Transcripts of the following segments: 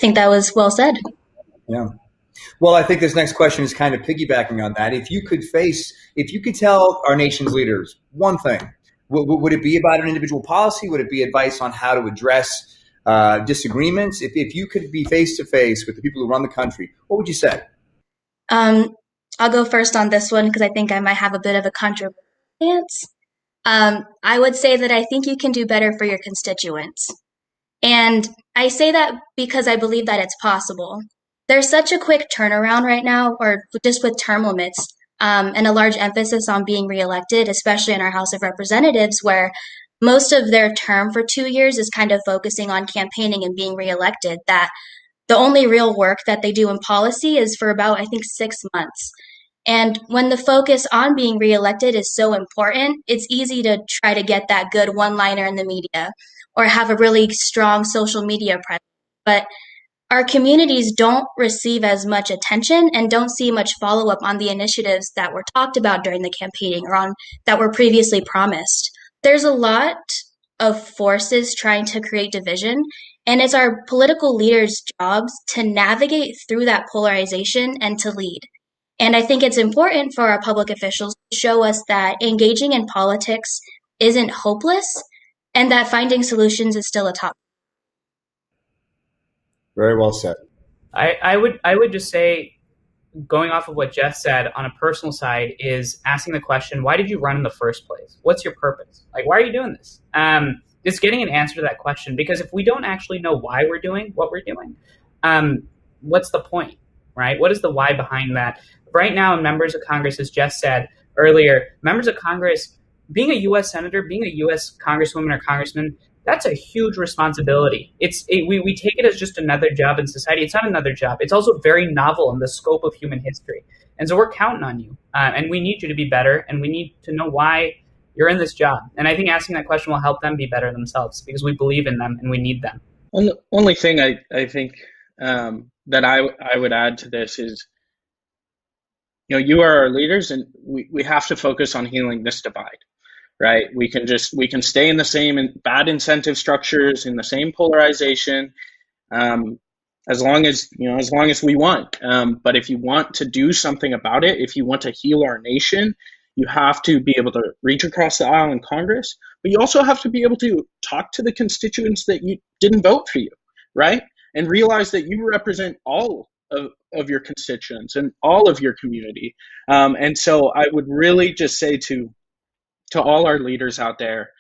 think that was well said. Yeah. Well, I think this next question is kind of piggybacking on that. If you could tell our nation's leaders one thing, would it be about an individual policy? Would it be advice on how to address disagreements? If you could be face to face with the people who run the country, what would you say? I'll go first on this one because I think I might have a bit of a controversial stance. I would say that I think you can do better for your constituents. And I say that because I believe that it's possible. There's such a quick turnaround right now, or just with term limits, and a large emphasis on being reelected, especially in our House of Representatives, where most of their term for 2 years is kind of focusing on campaigning and being reelected, that the only real work that they do in policy is for about, I think, 6 months. And when the focus on being reelected is so important, it's easy to try to get that good one-liner in the media or have a really strong social media presence. But our communities don't receive as much attention and don't see much follow-up on the initiatives that were talked about during the campaigning or on that were previously promised. There's a lot of forces trying to create division, and it's our political leaders' jobs to navigate through that polarization and to lead. And I think it's important for our public officials to show us that engaging in politics isn't hopeless and that finding solutions is still a top. Very well said. I would just say, going off of what Jeff said on a personal side, is asking the question, why did you run in the first place? What's your purpose? Like, why are you doing this? Just getting an answer to that question, because if we don't actually know why we're doing what we're doing, what's the point, right? What is the why behind that? Right now, members of Congress, as Jeff said earlier, members of Congress, being a U.S. senator, being a U.S. congresswoman or congressman, that's a huge responsibility. We take it as just another job in society. It's not another job. It's also very novel in the scope of human history. And so we're counting on you. And we need you to be better. And we need to know why you're in this job. And I think asking that question will help them be better themselves because we believe in them and we need them. Only thing I think that I would add to this is, you are our leaders, and we have to focus on healing this divide. Right? We can stay in the same bad incentive structures, in the same polarization, as long as we want. But if you want to do something about it, if you want to heal our nation, you have to be able to reach across the aisle in Congress, but you also have to be able to talk to the constituents that you didn't vote for you, right? And realize that you represent all of your constituents and all of your community. And so I would really just say to all our leaders out there,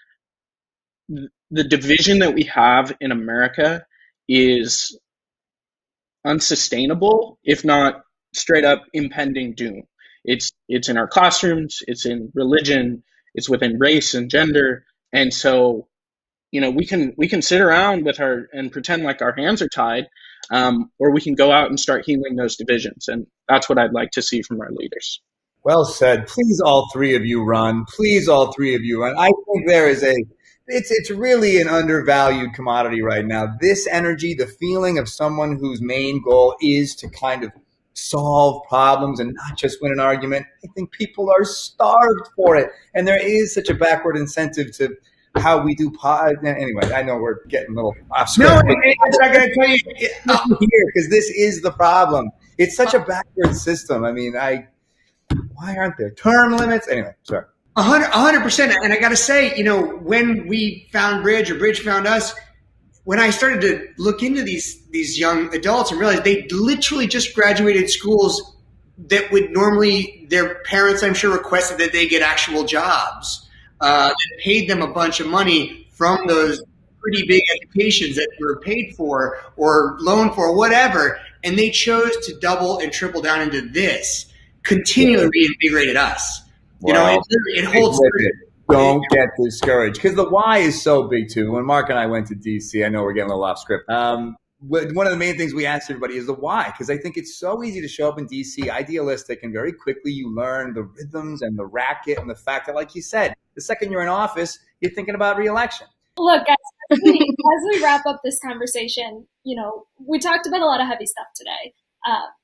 the division that we have in America is unsustainable, if not straight up impending doom. It's in our classrooms, it's in religion, it's within race and gender. And so, we can sit around and pretend like our hands are tied, or we can go out and start healing those divisions. And that's what I'd like to see from our leaders. Well said. Please, all three of you run. Please, all three of you run. I think it's really an undervalued commodity right now. This energy, the feeling of someone whose main goal is to kind of solve problems and not just win an argument. I think people are starved for it. And there is such a backward incentive to how we do anyway, I know we're getting a little off script. No, I'm not going to tell you here because this is the problem. It's such a backward system. I mean, why aren't there term limits? Anyway, sorry. 100%. And I got to say, when we found Bridge or Bridge found us, when I started to look into these young adults and realize they literally just graduated schools that would normally, their parents, I'm sure, requested that they get actual jobs, that paid them a bunch of money from those pretty big educations that were paid for or loaned for, whatever. And they chose to double and triple down into this. Continually reinvigorated us. It holds. Don't get discouraged because the why is so big too. When Mark and I went to DC, I know we're getting a little off script. One of the main things we asked everybody is the why, because I think it's so easy to show up in DC idealistic, and very quickly you learn the rhythms and the racket and the fact that, like you said, the second you're in office, you're thinking about re-election. Look, guys, as we wrap up this conversation, we talked about a lot of heavy stuff today,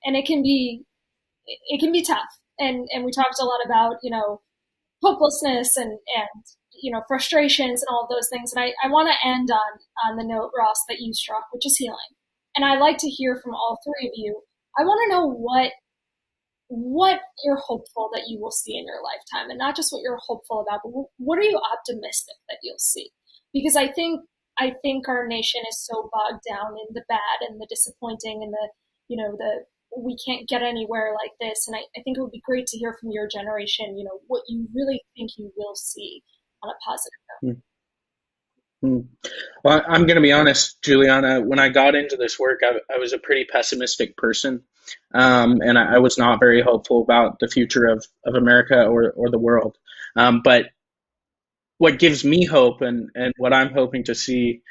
and it can be tough. And we talked a lot about, hopelessness and frustrations and all of those things. And I want to end on the note, Ross, that you struck, which is healing. And I'd like to hear from all three of you. I want to know what you're hopeful that you will see in your lifetime, and not just what you're hopeful about, but what are you optimistic that you'll see? Because I think our nation is so bogged down in the bad and the disappointing and the we can't get anywhere like this. And I think it would be great to hear from your generation, what you really think you will see on a positive note. Well, I'm going to be honest, Juliana, when I got into this work, I was a pretty pessimistic person. And I was not very hopeful about the future of America or the world. But what gives me hope and what I'm hoping to see,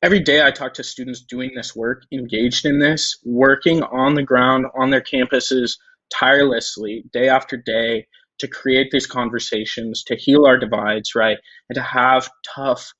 every day I talk to students doing this work, engaged in this, working on the ground, on their campuses, tirelessly, day after day, to create these conversations, to heal our divides, right? And to have tough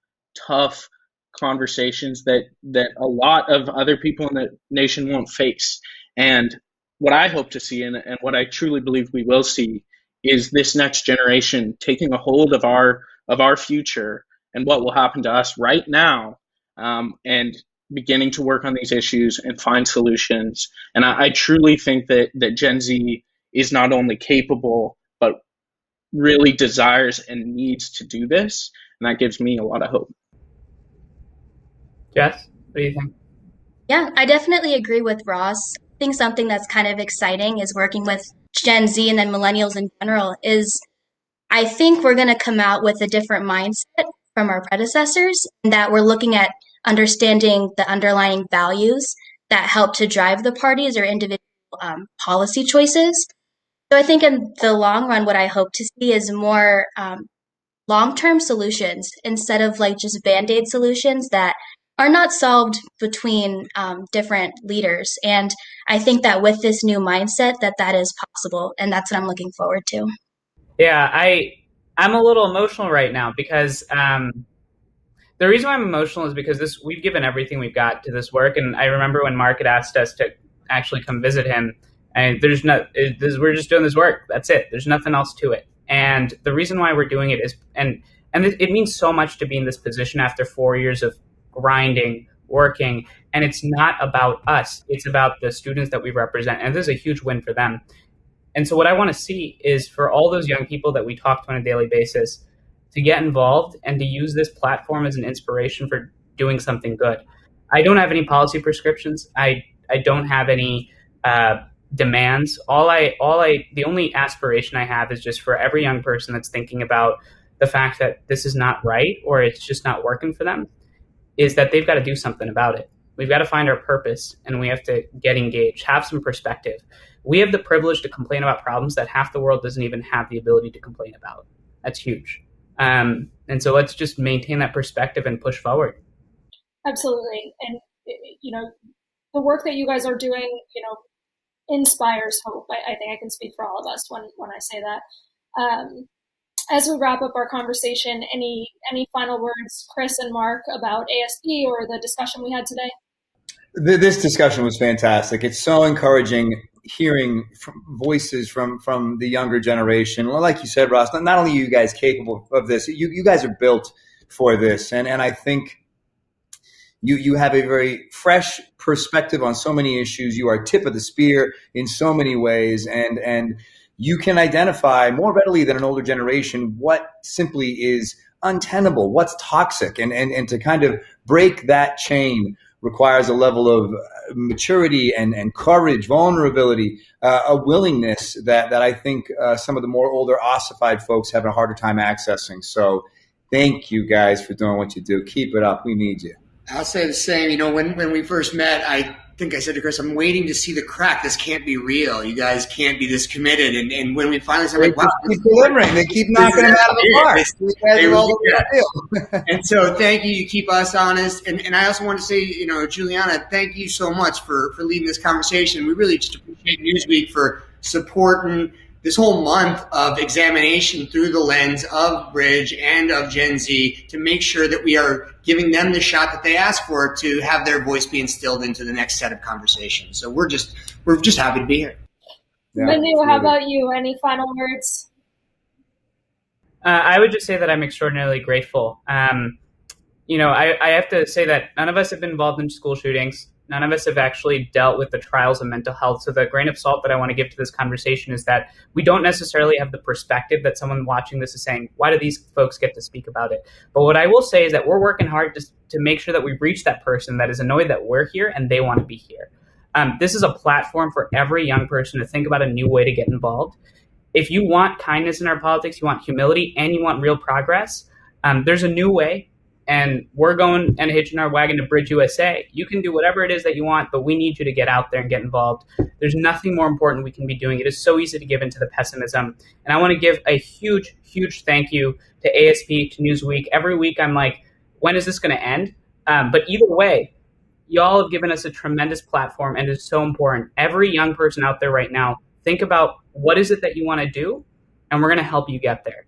conversations that a lot of other people in the nation won't face. And what I hope to see and what I truly believe we will see is this next generation taking a hold of our future and what will happen to us right now, and beginning to work on these issues and find solutions. And I truly think that Gen Z is not only capable, but really desires and needs to do this. And that gives me a lot of hope. Jess, what do you think? Yeah, I definitely agree with Ross. I think something that's kind of exciting is working with Gen Z and then millennials in general is I think we're going to come out with a different mindset from our predecessors, and that we're looking at understanding the underlying values that help to drive the parties or individual policy choices. So I think in the long run, what I hope to see is more long-term solutions instead of like just Band-Aid solutions that are not solved between different leaders. And I think that with this new mindset that is possible. And that's what I'm looking forward to. Yeah, I'm a little emotional right now because the reason why I'm emotional is because we've given everything we've got to this work. And I remember when Mark had asked us to actually come visit him, and we're just doing this work. That's it. There's nothing else to it. And the reason why we're doing it is, and it means so much to be in this position after 4 years of grinding, working, and it's not about us. It's about the students that we represent, and this is a huge win for them. And so what I want to see is for all those young people that we talk to on a daily basis to get involved and to use this platform as an inspiration for doing something good. I don't have any policy prescriptions. I don't have any demands. The only aspiration I have is just for every young person that's thinking about the fact that this is not right or it's just not working for them, is that they've got to do something about it. We've got to find our purpose, and we have to get engaged, have some perspective. We have the privilege to complain about problems that half the world doesn't even have the ability to complain about. That's huge. And so let's just maintain that perspective and push forward. Absolutely. And, the work that you guys are doing, inspires hope. I think I can speak for all of us when I say that. As we wrap up our conversation, any final words, Chris and Mark, about ASP or the discussion we had today? This discussion was fantastic. It's so encouraging hearing voices from the younger generation. Like you said, Ross, not only are you guys capable of this, you guys are built for this. And I think you have a very fresh perspective on so many issues. You are tip of the spear in so many ways. And you can identify more readily than an older generation what simply is untenable, what's toxic. And to kind of break that chain requires a level of maturity and courage, vulnerability, a willingness that I think some of the more older ossified folks have a harder time accessing. So thank you guys for doing what you do. Keep it up. We need you. I'll say the same. When we first met, I think I said to Chris, I'm waiting to see the crack. This can't be real. You guys can't be this committed. And when we finally said, like, wow, they keep delivering. They keep knocking them out of the park. And so thank you. You keep us honest. And I also want to say, Juliana, thank you so much for leading this conversation. We really just appreciate Newsweek for supporting this whole month of examination through the lens of Bridge and of Gen Z to make sure that we are giving them the shot that they ask for to have their voice be instilled into the next set of conversations. So we're just happy to be here. Yeah, Mindy, how about you? Any final words? I would just say that I'm extraordinarily grateful. I have to say that none of us have been involved in school shootings. None of us have actually dealt with the trials of mental health. So the grain of salt that I want to give to this conversation is that we don't necessarily have the perspective that someone watching this is saying, why do these folks get to speak about it? But what I will say is that we're working hard to make sure that we reach that person that is annoyed that we're here and they want to be here. This is a platform for every young person to think about a new way to get involved. If you want kindness in our politics, you want humility, and you want real progress, there's a new way. And we're going and hitching our wagon to Bridge USA. You can do whatever it is that you want, but we need you to get out there and get involved. There's nothing more important we can be doing. It is so easy to give into the pessimism. And I want to give a huge, huge thank you to ASP, to Newsweek. Every week I'm like, when is this going to end? But either way, y'all have given us a tremendous platform, and it's so important. Every young person out there right now, think about what is it that you want to do, and we're going to help you get there.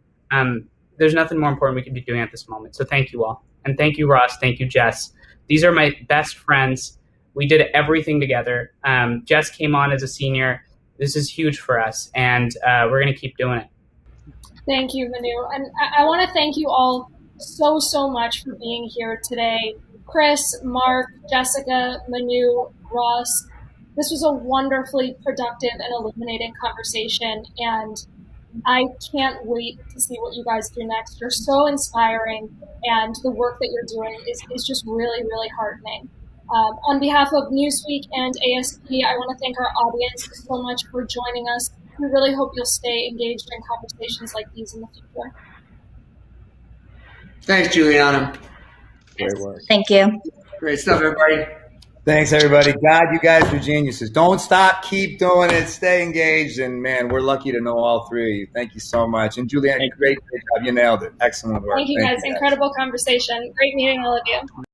There's nothing more important we could be doing at this moment. So thank you all. And thank you, Ross. Thank you, Jess. These are my best friends. We did everything together. Jess came on as a senior. This is huge for us, and we're going to keep doing it. Thank you, Manu. And I want to thank you all so much for being here today. Chris, Mark, Jessica, Manu, Ross. This was a wonderfully productive and illuminating conversation, and I can't wait to see what you guys do next. You're so inspiring, and the work that you're doing is just really, really heartening. On behalf of Newsweek and ASP, I want to thank our audience so much for joining us. We really hope you'll stay engaged in conversations like these in the future. Thanks, Juliana. Great work. Thank you. Great stuff, everybody. Thanks, everybody. God, you guys are geniuses. Don't stop. Keep doing it. Stay engaged. And, man, we're lucky to know all three of you. Thank you so much. And, Juliana, great job. You nailed it. Excellent work. Thank you, guys. Incredible conversation. Great meeting all of you.